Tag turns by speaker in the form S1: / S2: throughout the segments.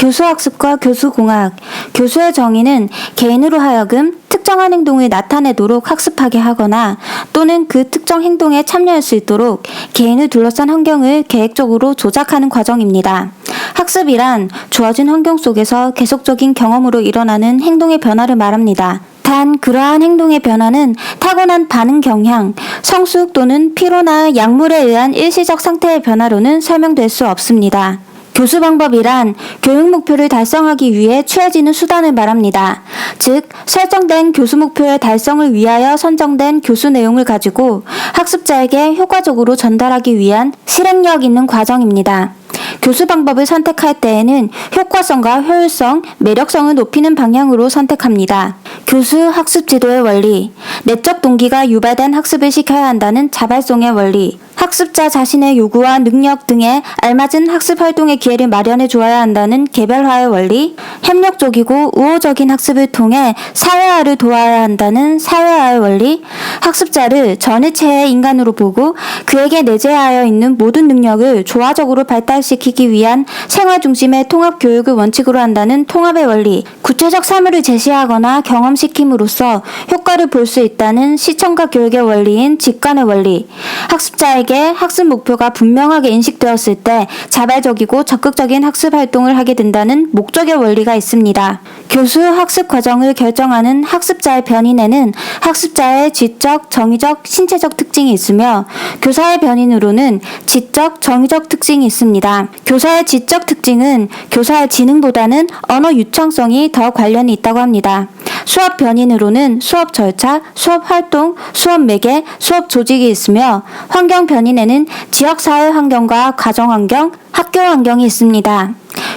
S1: 교수학습과 교수공학. 교수의 정의는 개인으로 하여금 특정한 행동을 나타내도록 학습하게 하거나 또는 그 특정 행동에 참여할 수 있도록 개인을 둘러싼 환경을 계획적으로 조작하는 과정입니다. 학습이란 주어진 환경 속에서 계속적인 경험으로 일어나는 행동의 변화를 말합니다. 단 그러한 행동의 변화는 타고난 반응 경향, 성숙 또는 피로나 약물에 의한 일시적 상태의 변화로는 설명될 수 없습니다. 교수 방법이란 교육 목표를 달성하기 위해 취해지는 수단을 말합니다. 즉, 설정된 교수 목표의 달성을 위하여 선정된 교수 내용을 가지고 학습자에게 효과적으로 전달하기 위한 실행력 있는 과정입니다. 교수 방법을 선택할 때에는 효과성과 효율성, 매력성을 높이는 방향으로 선택합니다. 교수 학습 지도의 원리, 내적 동기가 유발된 학습을 시켜야 한다는 자발성의 원리, 학습자 자신의 요구와 능력 등에 알맞은 학습 활동의 기회를 마련해 주어야 한다는 개별화의 원리, 협력적이고 우호적인 학습을 통해 사회화를 도와야 한다는 사회화의 원리, 학습자를 전일체의 인간으로 보고 그에게 내재하여 있는 모든 능력을 조화적으로 발달시키기 위한 생활 중심의 통합 교육을 원칙으로 한다는 통합의 원리, 구체적 사물을 제시하거나 경험시킴으로써 효과를 볼 수 있다는 시청각 교육의 원리인 직관의 원리, 학습자에게 학습 목표가 분명하게 인식되었을 때 자발적이고 적극적인 학습 활동을 하게 된다는 목적의 원리가 있습니다. 교수 학습 과정을 결정하는 학습자의 변인에는 학습자의 지적, 정의적, 신체적 특징이 있으며 교사의 변인으로는 지적, 정의적 특징이 있습니다. 교사의 지적 특징은 교사의 지능보다는 언어 유창성이 더 관련이 있다고 합니다. 수업 변인으로는 수업 절차, 수업 활동, 수업 매개, 수업 조직이 있으며 환경 변인에는 지역사회 환경과 가정 환경, 학교 환경이 있습니다.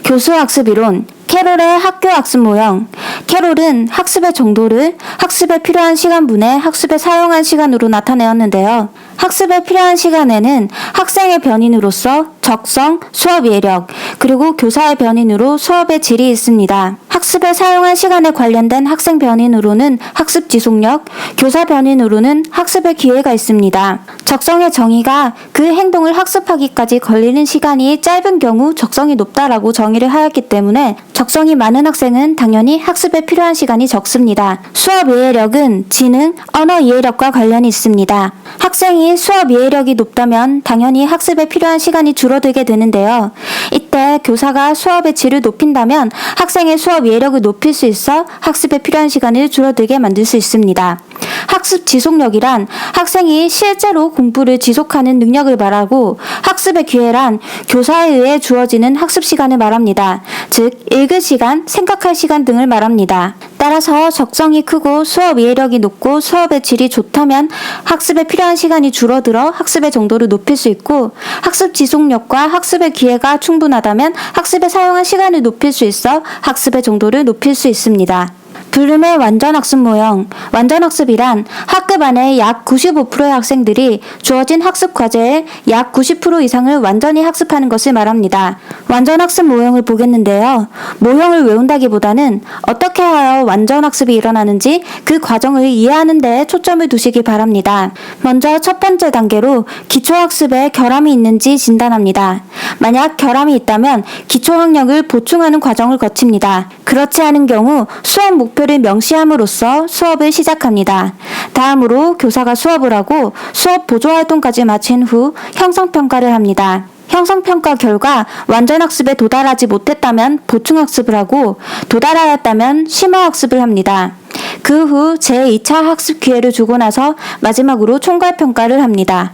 S1: 교수 학습 이론, 캐롤의 학교 학습 모형. 캐롤은 학습의 정도를 학습에 필요한 시간분의 학습에 사용한 시간으로 나타내었는데요. 학습에 필요한 시간에는 학생의 변인으로서 적성, 수업 이해력, 그리고 교사의 변인으로 수업의 질이 있습니다. 학습에 사용한 시간에 관련된 학생 변인으로는 학습 지속력, 교사 변인으로는 학습의 기회가 있습니다. 적성의 정의가 그 행동을 학습하기까지 걸리는 시간이 짧은 경우 적성이 높다라고 정의를 하였기 때문에 적성이 많은 학생은 당연히 학습에 필요한 시간이 적습니다. 수업 이해력은 지능, 언어 이해력과 관련이 있습니다. 학생이 수업 이해력이 높다면 당연히 학습에 필요한 시간이 줄어들게 되는데요. 이때 교사가 수업의 질을 높인다면 학생의 수업 이해력을 높일 수 있어 학습에 필요한 시간을 줄어들게 만들 수 있습니다. 학습 지속력이란 학생이 실제로 공부를 지속하는 능력을 말하고 학습의 기회란 교사에 의해 주어지는 학습 시간을 말합니다. 즉, 읽을 시간, 생각할 시간 등을 말합니다. 따라서 적성이 크고 수업 이해력이 높고 수업의 질이 좋다면 학습에 필요한 시간이 줄어들어 학습의 정도를 높일 수 있고 학습 지속력과 학습의 기회가 충분하다면 학습에 사용한 시간을 높일 수 있어 학습의 정도를 높일 수 있습니다. 블룸의 완전학습 모형. 완전학습이란 학급 안에 약 95%의 학생들이 주어진 학습 과제의 약 90% 이상을 완전히 학습하는 것을 말합니다. 완전학습 모형을 보겠는데요. 모형을 외운다기보다는 어떻게 하여 완전학습이 일어나는지 그 과정을 이해하는 데 초점을 두시기 바랍니다. 먼저 첫 번째 단계로 기초학습에 결함이 있는지 진단합니다. 만약 결함이 있다면 기초학력을 보충하는 과정을 거칩니다. 그렇지 않은 경우 수업 목표를 명시함으로써 수업을 시작합니다. 다음으로 교사가 수업을 하고 수업 보조활동까지 마친 후 형성평가를 합니다. 형성평가 결과 완전학습에 도달하지 못했다면 보충학습을 하고 도달하였다면 심화학습을 합니다. 그 후 제2차 학습 기회를 주고 나서 마지막으로 총괄평가를 합니다.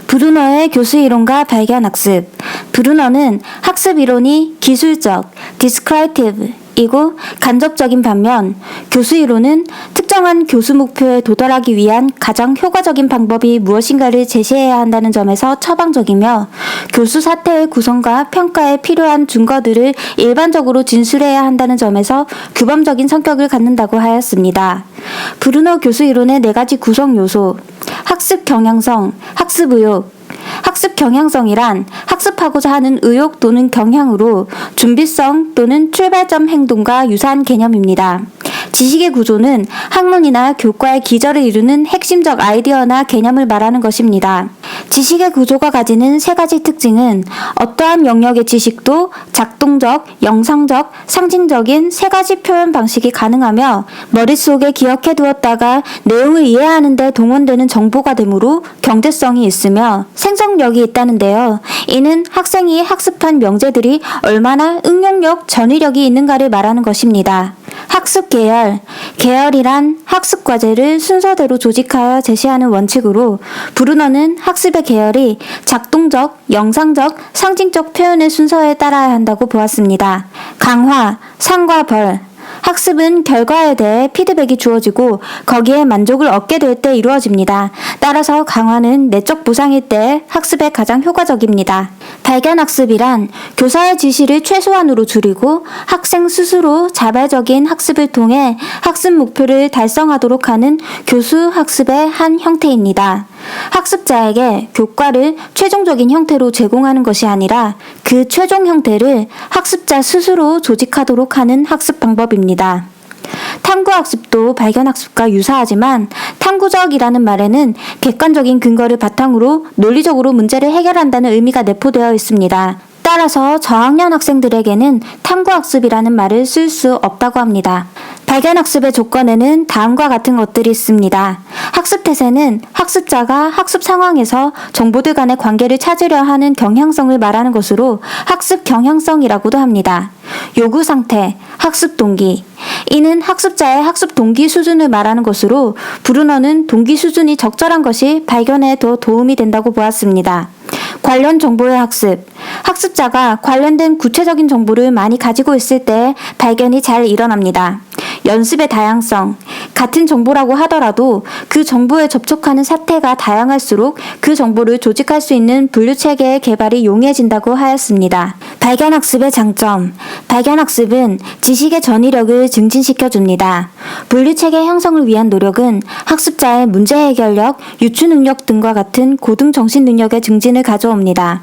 S1: 브루너의 교수이론과 발견학습. 브루너는 학습이론이 기술적, 디스크라이티브, 이고 간접적인 반면 교수이론은 특정한 교수 목표에 도달하기 위한 가장 효과적인 방법이 무엇인가를 제시해야 한다는 점에서 처방적이며 교수 사태의 구성과 평가에 필요한 증거들을 일반적으로 진술해야 한다는 점에서 규범적인 성격을 갖는다고 하였습니다. 브루너 교수이론의 4가지 구성 요소, 학습 경향성, 학습 의욕. 학습 경향성이란 학습하고자 하는 의욕 또는 경향으로 준비성 또는 출발점 행동과 유사한 개념입니다. 지식의 구조는 학문이나 교과의 기저를 이루는 핵심적 아이디어나 개념을 말하는 것입니다. 지식의 구조가 가지는 세 가지 특징은 어떠한 영역의 지식도 작동적, 영상적, 상징적인 세 가지 표현 방식이 가능하며 머릿속에 기억해 두었다가 내용을 이해하는 데 동원되는 정보가 되므로 경제성이 있으며 생성력이 있다는데요. 이는 학생이 학습한 명제들이 얼마나 응용력, 전위력이 있는가를 말하는 것입니다. 학습 계열. 계열이란 학습 과제를 순서대로 조직하여 제시하는 원칙으로 브루너는 학습의 계열이 작동적, 영상적, 상징적 표현의 순서에 따라야 한다고 보았습니다. 강화, 상과 벌. 학습은 결과에 대해 피드백이 주어지고 거기에 만족을 얻게 될 때 이루어집니다. 따라서 강화는 내적 보상일 때 학습에 가장 효과적입니다. 발견학습이란 교사의 지시를 최소한으로 줄이고 학생 스스로 자발적인 학습을 통해 학습 목표를 달성하도록 하는 교수 학습의 한 형태입니다. 학습자에게 교과를 최종적인 형태로 제공하는 것이 아니라 그 최종 형태를 학습자 스스로 조직하도록 하는 학습 방법입니다. 탐구학습도 발견학습과 유사하지만 탐구적이라는 말에는 객관적인 근거를 바탕으로 논리적으로 문제를 해결한다는 의미가 내포되어 있습니다. 따라서 저학년 학생들에게는 탐구학습이라는 말을 쓸 수 없다고 합니다. 발견학습의 조건에는 다음과 같은 것들이 있습니다. 학습태세는 학습자가 학습 상황에서 정보들 간의 관계를 찾으려 하는 경향성을 말하는 것으로 학습 경향성이라고도 합니다. 요구 상태, 학습 동기. 이는 학습자의 학습 동기 수준을 말하는 것으로 브루너는 동기 수준이 적절한 것이 발견에 더 도움이 된다고 보았습니다. 관련 정보의 학습. 학습자가 관련된 구체적인 정보를 많이 가지고 있을 때 발견이 잘 일어납니다. 연습의 다양성. 같은 정보라고 하더라도 그 정보에 접촉하는 사태가 다양할수록 그 정보를 조직할 수 있는 분류체계의 개발이 용이해진다고 하였습니다. 발견학습의 장점. 발견학습은 지식의 전위력을 증진시켜줍니다. 분류체계 형성을 위한 노력은 학습자의 문제 해결력, 유추 능력 등과 같은 고등 정신 능력의 증진을 가져옵니다.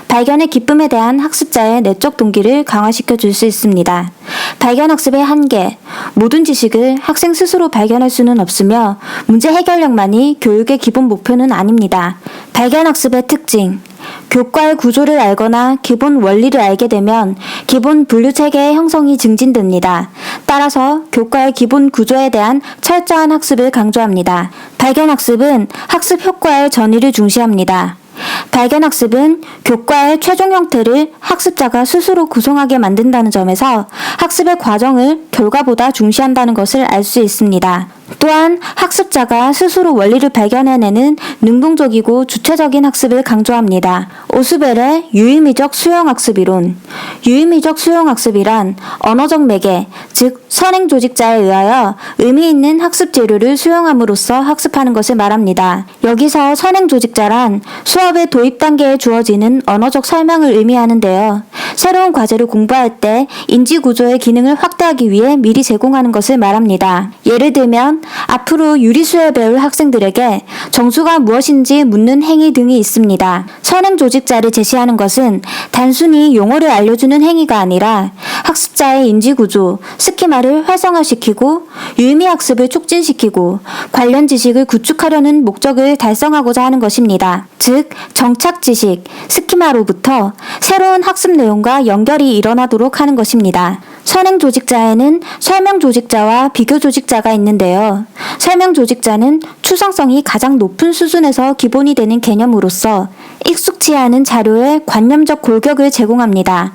S1: 발견의 기쁨에 대한 학습자의 내적 동기를 강화시켜 줄 수 있습니다. 발견학습의 한계. 모든 지식을 학생 스스로 발견할 수는 없으며 문제 해결력만이 교육의 기본 목표는 아닙니다. 발견학습의 특징. 교과의 구조를 알거나 기본 원리를 알게 되면 기본 분류체계의 형성이 증진됩니다. 따라서 교과의 기본 구조에 대한 철저한 학습을 강조합니다. 발견학습은 학습 효과의 전위를 중시합니다. 발견학습은 교과의 최종 형태를 학습자가 스스로 구성하게 만든다는 점에서 학습의 과정을 결과보다 중시한다는 것을 알 수 있습니다. 또한 학습자가 스스로 원리를 발견해내는 능동적이고 주체적인 학습을 강조합니다. 오스벨의 유의미적 수용학습 이론. 유의미적 수용학습이란 언어적 매개, 즉 선행 조직자에 의하여 의미 있는 학습 재료를 수용함으로써 학습하는 것을 말합니다. 여기서 선행 조직자란 수업의 도입 단계에 주어지는 언어적 설명을 의미하는데요. 새로운 과제를 공부할 때 인지 구조의 기능을 확대하기 위해 미리 제공하는 것을 말합니다. 예를 들면 앞으로 유리수에 배울 학생들에게 정수가 무엇인지 묻는 행위 등이 있습니다. 선행 조직자를 제시하는 것은 단순히 용어를 알려주는 행위가 아니라 학습자의 인지 구조, 스키마를 활성화시키고 유의미 학습을 촉진시키고 관련 지식을 구축하려는 목적을 달성하고자 하는 것입니다. 즉, 정착 지식, 스키마로부터 새로운 학습 내용과 연결이 일어나도록 하는 것입니다. 선행 조직자에는 설명 조직자와 비교 조직자가 있는데요. 설명 조직자는 추상성이 가장 높은 수준에서 기본이 되는 개념으로서 익숙치 않은 자료에 관념적 골격을 제공합니다.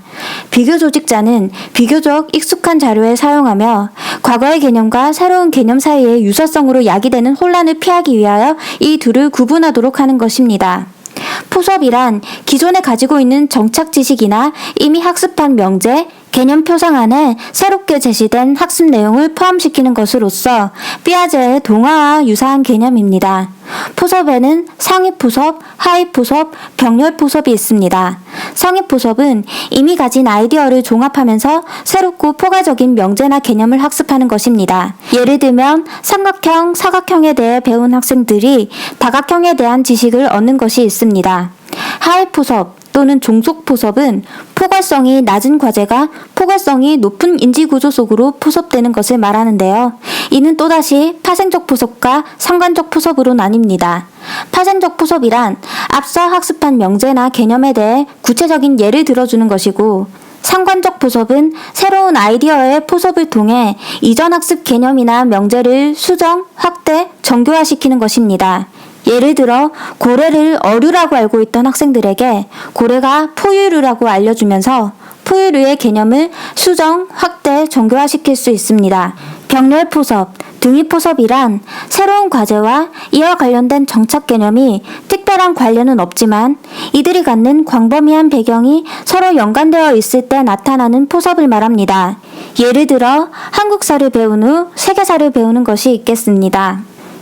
S1: 비교 조직자는 비교적 익숙한 자료에 사용하며 과거의 개념과 새로운 개념 사이의 유사성으로 야기되는 혼란을 피하기 위하여 이 둘을 구분하도록 하는 것입니다. 포섭이란 기존에 가지고 있는 정착 지식이나 이미 학습한 명제, 개념 표상 안에 새롭게 제시된 학습 내용을 포함시키는 것으로서 피아제의 동화와 유사한 개념입니다. 포섭에는 상위 포섭, 하위 포섭, 병렬 포섭이 있습니다. 상위 포섭은 이미 가진 아이디어를 종합하면서 새롭고 포괄적인 명제나 개념을 학습하는 것입니다. 예를 들면 삼각형, 사각형에 대해 배운 학생들이 다각형에 대한 지식을 얻는 것이 있습니다. 하위 포섭, 또는 종속포섭은 포괄성이 낮은 과제가 포괄성이 높은 인지구조 속으로 포섭되는 것을 말하는데요. 이는 또다시 파생적 포섭과 상관적 포섭으로 나뉩니다. 파생적 포섭이란 앞서 학습한 명제나 개념에 대해 구체적인 예를 들어주는 것이고, 상관적 포섭은 새로운 아이디어의 포섭을 통해 이전 학습 개념이나 명제를 수정, 확대, 정교화시키는 것입니다. 예를 들어 고래를 어류라고 알고 있던 학생들에게 고래가 포유류라고 알려주면서 포유류의 개념을 수정, 확대, 정교화시킬 수 있습니다. 병렬 포섭, 등위 포섭이란 새로운 과제와 이와 관련된 정착 개념이 특별한 관련은 없지만 이들이 갖는 광범위한 배경이 서로 연관되어 있을 때 나타나는 포섭을 말합니다. 예를 들어 한국사를 배운 후 세계사를 배우는 것이 있겠습니다.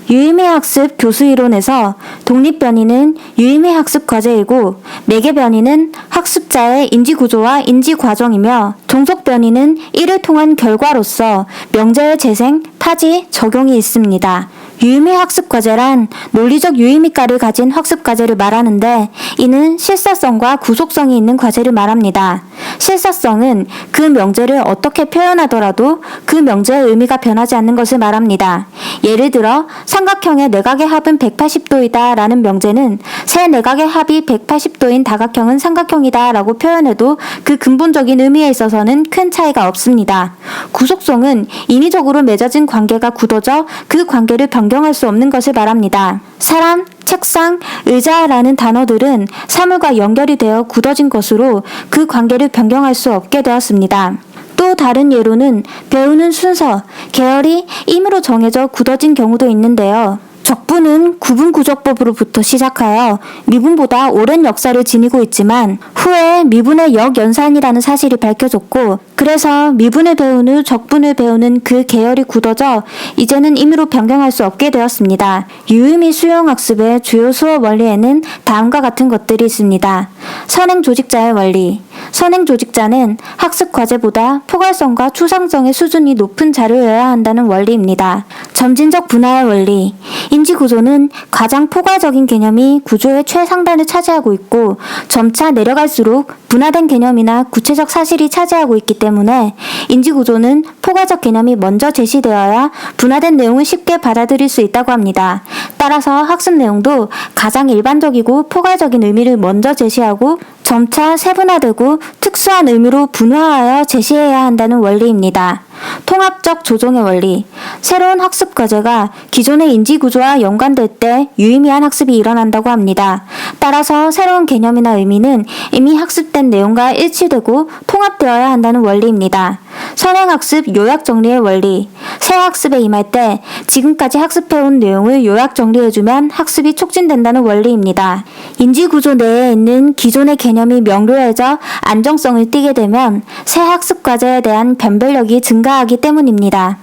S1: 유의미 학습 교수 이론에서 독립변이는 유의미 학습 과제이고, 매개변이는 학습자의 인지구조와 인지과정이며, 종속변이는 이를 통한 결과로서 명제의 재생, 파지, 적용이 있습니다. 유의미 학습 과제란 논리적 유의미가를 가진 학습 과제를 말하는데, 이는 실사성과 구속성이 있는 과제를 말합니다. 실사성은 그 명제를 어떻게 표현하더라도 그 명제의 의미가 변하지 않는 것을 말합니다. 예를 들어 삼각형의 내각의 합은 180도이다 라는 명제는 세 내각의 합이 180도인 다각형은 삼각형이다 라고 표현해도 그 근본적인 의미에 있어서는 큰 차이가 없습니다. 구속성은 인위적으로 맺어진 관계가 굳어져 그 관계를 변경할 수 없는 것을 말합니다. 사람, 책상, 의자라는 단어들은 사물과 연결이 되어 굳어진 것으로 그 관계를 변경할 수 없게 되었습니다. 또 다른 예로는 배우는 순서, 계열이 임으로 정해져 굳어진 경우도 있는데요. 적분은 구분구적법으로부터 시작하여 미분보다 오랜 역사를 지니고 있지만 후에 미분의 역연산이라는 사실이 밝혀졌고, 그래서 미분을 배운 후 적분을 배우는 그 계열이 굳어져 이제는 임의로 변경할 수 없게 되었습니다. 유의미 수용학습의 주요 수업 원리에는 다음과 같은 것들이 있습니다. 선행조직자의 원리. 선행조직자는 학습 과제보다 포괄성과 추상성의 수준이 높은 자료여야 한다는 원리입니다. 점진적 분화의 원리. 인지구조는 가장 포괄적인 개념이 구조의 최상단을 차지하고 있고, 점차 내려갈수록 분화된 개념이나 구체적 사실이 차지하고 있기 때문에 인지구조는 포괄적 개념이 먼저 제시되어야 분화된 내용을 쉽게 받아들일 수 있다고 합니다. 따라서 학습 내용도 가장 일반적이고 포괄적인 의미를 먼저 제시하고 점차 세분화되고 특수한 의미로 분화하여 제시해야 한다는 원리입니다. 통합적 조정의 원리. 새로운 학습 과제가 기존의 인지구조와 연관될 때 유의미한 학습이 일어난다고 합니다. 따라서 새로운 개념이나 의미는 이미 학습된 내용과 일치되고 통합되어야 한다는 원리입니다. 선행학습 요약정리의 원리. 새 학습에 임할 때 지금까지 학습해온 내용을 요약 정리해주면 학습이 촉진된다는 원리입니다. 인지구조 내에 있는 기존의 개념이 명료해져 안정성을 띠게 되면 새 학습 과제에 대한 변별력이 증가하기 때문입니다.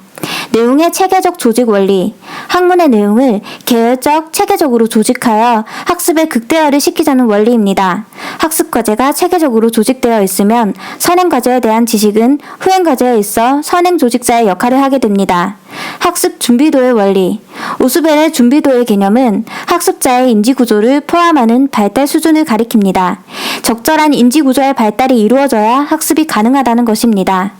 S1: 내용의 체계적 조직 원리. 학문의 내용을 계열적, 체계적으로 조직하여 학습의 극대화를 시키자는 원리입니다. 학습 과제가 체계적으로 조직되어 있으면 선행 과제에 대한 지식은 후행 과제에 있어 선행 조직자의 역할을 하게 됩니다. 학습 준비도의 원리. 오스벨의 준비도의 개념은 학습자의 인지구조를 포함하는 발달 수준을 가리킵니다. 적절한 인지구조의 발달이 이루어져야 학습이 가능하다는 것입니다.